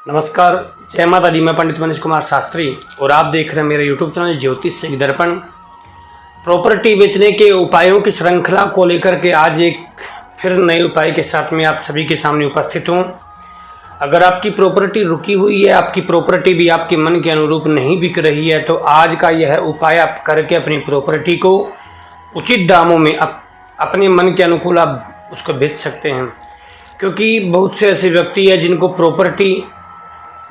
नमस्कार, जय माता दी। मैं पंडित मनीष कुमार शास्त्री और आप देख रहे हैं मेरा यूट्यूब चैनल ज्योतिष से दर्पण। प्रॉपर्टी बेचने के उपायों की श्रृंखला को लेकर के आज एक फिर नए उपाय के साथ में आप सभी के सामने उपस्थित हूँ। अगर आपकी प्रॉपर्टी रुकी हुई है, आपकी प्रॉपर्टी भी आपके मन के अनुरूप नहीं बिक रही है, तो आज का यह उपाय आप करके अपनी प्रॉपर्टी को उचित दामों में अपने मन के अनुकूल आप उसको बेच सकते हैं। क्योंकि बहुत से ऐसे व्यक्ति हैं जिनको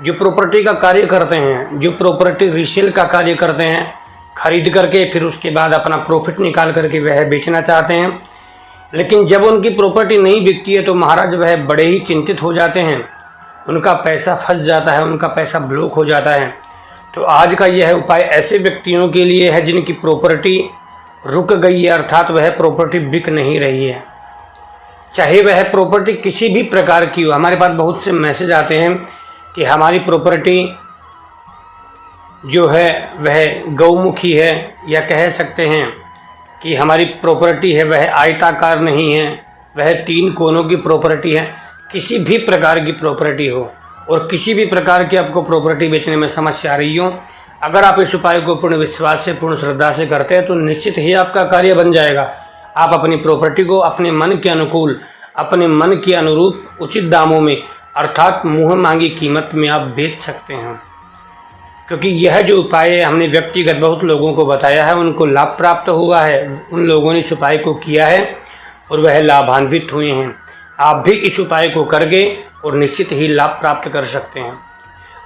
जो प्रॉपर्टी का कार्य करते हैं, जो प्रॉपर्टी रीसेल का कार्य करते हैं, खरीद करके फिर उसके बाद अपना प्रॉफिट निकाल करके वह बेचना चाहते हैं, लेकिन जब उनकी प्रॉपर्टी नहीं बिकती है तो महाराज वह बड़े ही चिंतित हो जाते हैं, उनका पैसा फंस जाता है, उनका पैसा ब्लॉक हो जाता है। तो आज का यह उपाय ऐसे व्यक्तियों के लिए है जिनकी प्रॉपर्टी रुक गई है, अर्थात वह प्रॉपर्टी बिक नहीं रही है, चाहे वह प्रॉपर्टी किसी भी प्रकार की हो। हमारे पास बहुत से मैसेज आते हैं कि हमारी प्रॉपर्टी जो है वह गौमुखी है, या कह सकते हैं कि हमारी प्रॉपर्टी है वह आयताकार नहीं है, वह 3 कोनों की प्रॉपर्टी है। किसी भी प्रकार की प्रॉपर्टी हो और किसी भी प्रकार की आपको प्रॉपर्टी बेचने में समस्या आ रही हो, अगर आप इस उपाय को पूर्ण विश्वास से, पूर्ण श्रद्धा से करते हैं तो निश्चित ही आपका कार्य बन जाएगा। आप अपनी प्रॉपर्टी को अपने मन के अनुकूल, अपने मन के अनुरूप उचित दामों में, अर्थात मुँह मांगी कीमत में आप बेच सकते हैं। क्योंकि यह जो उपाय है हमने व्यक्तिगत बहुत लोगों को बताया है, उनको लाभ प्राप्त हुआ है, उन लोगों ने इस उपाय को किया है और वह लाभान्वित हुए हैं। आप भी इस उपाय को करके और निश्चित ही लाभ प्राप्त कर सकते हैं।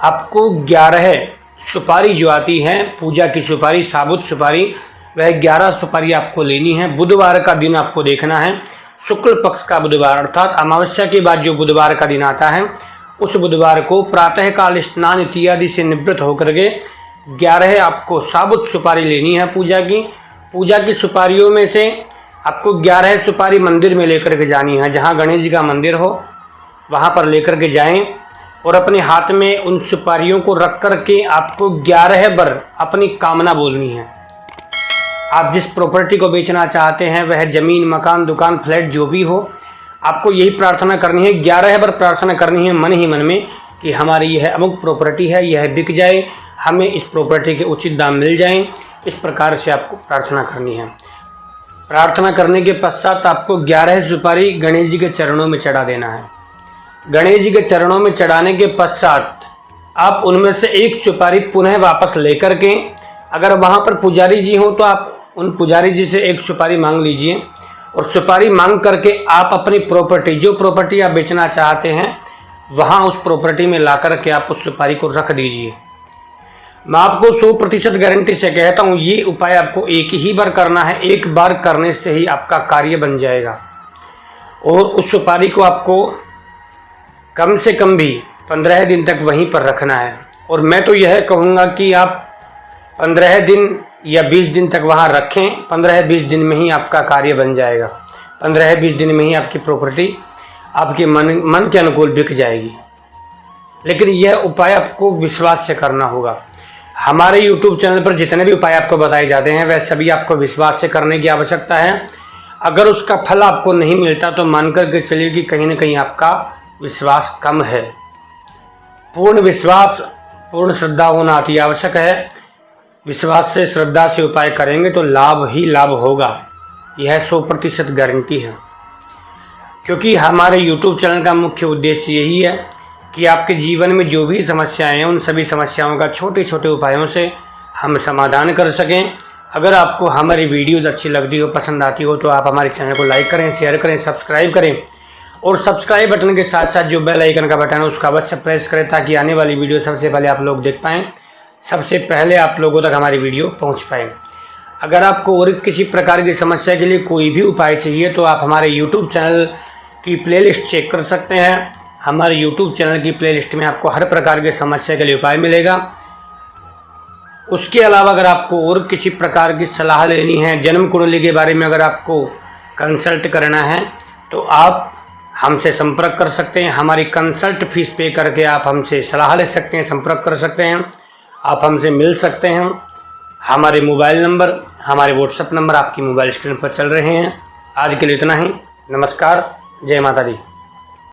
आपको 11 सुपारी जो आती है, पूजा की सुपारी, साबुत सुपारी, वह 11 सुपारी आपको लेनी है। बुधवार का दिन आपको देखना है, शुक्ल पक्ष का बुधवार, अर्थात अमावस्या के बाद जो बुधवार का दिन आता है, उस बुधवार को प्रातःकाल स्नान इत्यादि से निवृत्त होकर के 11 आपको साबुत सुपारी लेनी है पूजा की। पूजा की सुपारियों में से आपको 11 सुपारी मंदिर में लेकर के जानी है। जहाँ गणेश जी का मंदिर हो वहाँ पर लेकर के जाएं और अपने हाथ में उन सुपारियों को रख कर के आपको 11 बार अपनी कामना बोलनी है। आप जिस प्रॉपर्टी को बेचना चाहते हैं, वह ज़मीन, मकान, दुकान, फ्लैट जो भी हो, आपको यही प्रार्थना करनी है। 11 बार प्रार्थना करनी है मन ही मन में कि हमारी यह अमुक प्रॉपर्टी है, यह बिक जाए, हमें इस प्रॉपर्टी के उचित दाम मिल जाएं। इस प्रकार से आपको प्रार्थना करनी है। प्रार्थना करने के पश्चात आपको 11 सुपारी गणेश जी के चरणों में चढ़ा देना है। गणेश जी के चरणों में चढ़ाने के पश्चात आप उनमें से 1 सुपारी पुनः वापस लेकर के, अगर वहाँ पर पुजारी जी हो तो आप उन पुजारी जी से 1 सुपारी मांग लीजिए और सुपारी मांग करके आप अपनी प्रॉपर्टी, जो प्रॉपर्टी आप बेचना चाहते हैं, वहाँ उस प्रॉपर्टी में ला कर के आप उस सुपारी को रख दीजिए। मैं आपको 100% गारंटी से कहता हूँ, ये उपाय आपको एक ही बार करना है। एक बार करने से ही आपका कार्य बन जाएगा। और उस सुपारी को आपको कम से कम भी 15 दिन तक वहीं पर रखना है। और मैं तो यह कहूँगा कि आप 15 दिन या 20 दिन तक वहाँ रखें। 15-20 दिन में ही आपका कार्य बन जाएगा। 15-20 दिन में ही आपकी प्रॉपर्टी आपके मन के अनुकूल बिक जाएगी। लेकिन यह उपाय आपको विश्वास से करना होगा। हमारे YouTube चैनल पर जितने भी उपाय आपको बताए जाते हैं, वह सभी आपको विश्वास से करने की आवश्यकता है। अगर उसका फल आपको नहीं मिलता तो मान कर के चलिए कि कहीं ना कहीं आपका विश्वास कम है। पूर्ण विश्वास, पूर्ण श्रद्धा होना अति आवश्यक है। विश्वास से, श्रद्धा से उपाय करेंगे तो लाभ ही लाभ होगा, यह 100% गारंटी है। क्योंकि हमारे YouTube चैनल का मुख्य उद्देश्य यही है कि आपके जीवन में जो भी समस्याएं हैं, उन सभी समस्याओं का छोटे छोटे उपायों से हम समाधान कर सकें। अगर आपको हमारी वीडियोज़ अच्छी लगती हो, पसंद आती हो, तो आप हमारे चैनल को लाइक करें, शेयर करें, सब्सक्राइब करें और सब्सक्राइब बटन के साथ साथ जो बेल आइकन का बटन है उसका अवश्य प्रेस करें, ताकि आने वाली वीडियो सबसे पहले आप लोग देख पाएँ, सबसे पहले आप लोगों तक हमारी वीडियो पहुंच पाए। अगर आपको और किसी प्रकार की समस्या के लिए कोई भी उपाय चाहिए तो आप हमारे YouTube चैनल की प्लेलिस्ट चेक कर सकते हैं। हमारे YouTube चैनल की प्लेलिस्ट में आपको हर प्रकार की समस्या के लिए उपाय मिलेगा। उसके अलावा अगर आपको और किसी प्रकार की सलाह लेनी है, जन्म कुंडली के बारे में अगर आपको कंसल्ट करना है, तो आप हमसे संपर्क कर सकते हैं। हमारी कंसल्ट फीस पे करके आप हमसे सलाह ले सकते हैं, संपर्क कर सकते हैं, आप हमसे मिल सकते हैं। हमारे मोबाइल नंबर, हमारे व्हाट्सएप नंबर आपकी मोबाइल स्क्रीन पर चल रहे हैं। आज के लिए इतना ही। नमस्कार, जय माता दी।